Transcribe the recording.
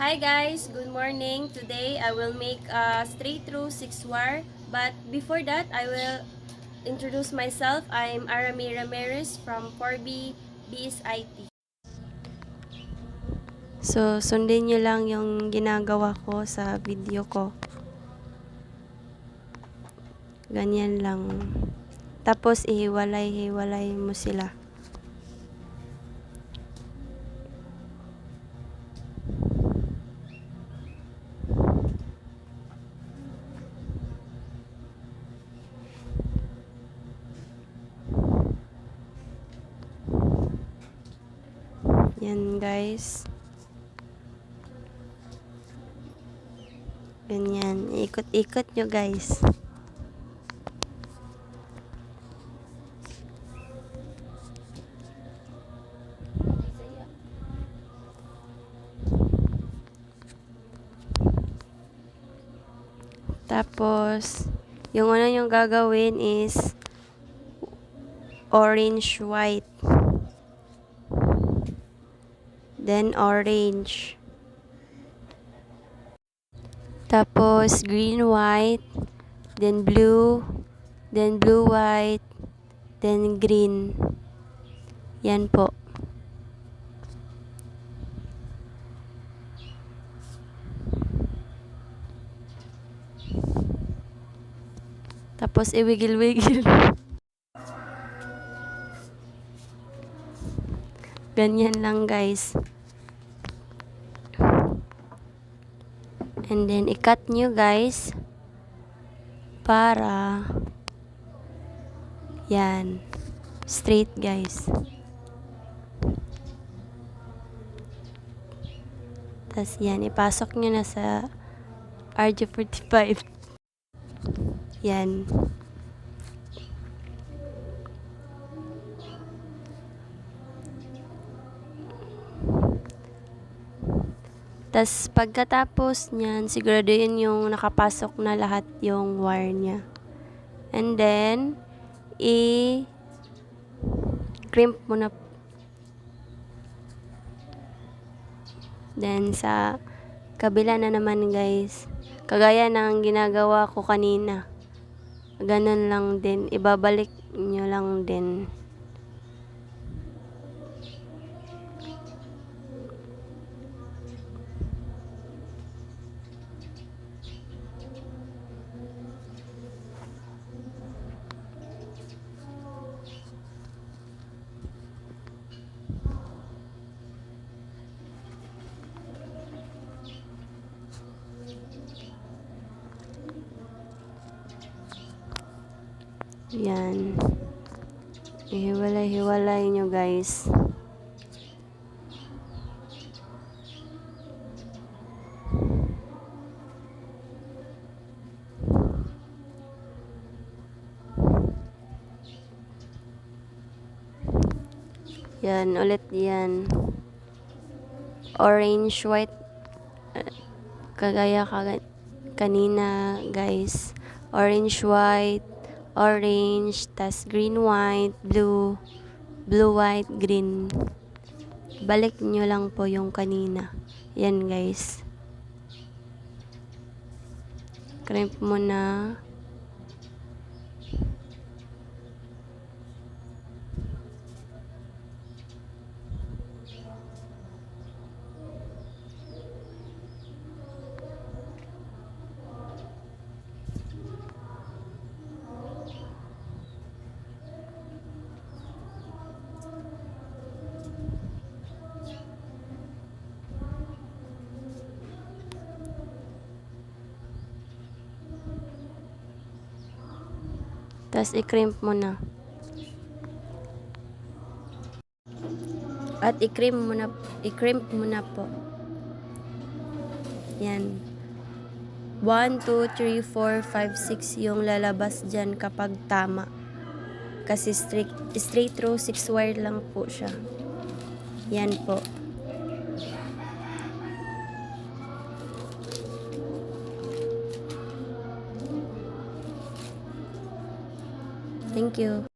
Hi guys, good morning. Today I will make a straight through 6 wire, but before that I will introduce myself. I'm Arami Ramirez from 4B BSIT. So, sundin nyo lang yung ginagawa ko sa video ko. Ganyan lang. Tapos, ihiwalay-hiwalay mo sila. Yan guys. Ganyan. Ikot-ikot nyo guys. Tapos, yung una yung gagawin is orange, white. Then orange. Tapos green, white. Then blue. Then blue, white. Then green. Yan po. Tapos iwigil-wigil. Ganyan lang guys. And then i-cut nyo guys. Para yan. Straight guys. Tapos yan. Ipasok nyo na sa RG45. Yan. Tas pagkatapos niyan, siguraduhin yung nakapasok na lahat yung wire niya. And then, i-crimp mo na. Then, sa kabila na naman guys, kagaya ng ginagawa ko kanina. Ganun lang din. Ibabalik nyo lang din. Yan. Ihiwalay-hiwalay nyo guys. Yan, ulit yan. Orange, white. Kagaya kanina guys. Orange, white. Orange, tas green, white, blue, blue, white, green. Balik nyo lang po yung kanina. Yan guys. Crimp mo na. Tapos i-crimp mo na. At i-crimp mo na po. Yan. 1, 2, 3, 4, 5, 6 yung lalabas dyan kapag tama. Kasi straight through 6 wire lang po siya. Yan po. Thank you.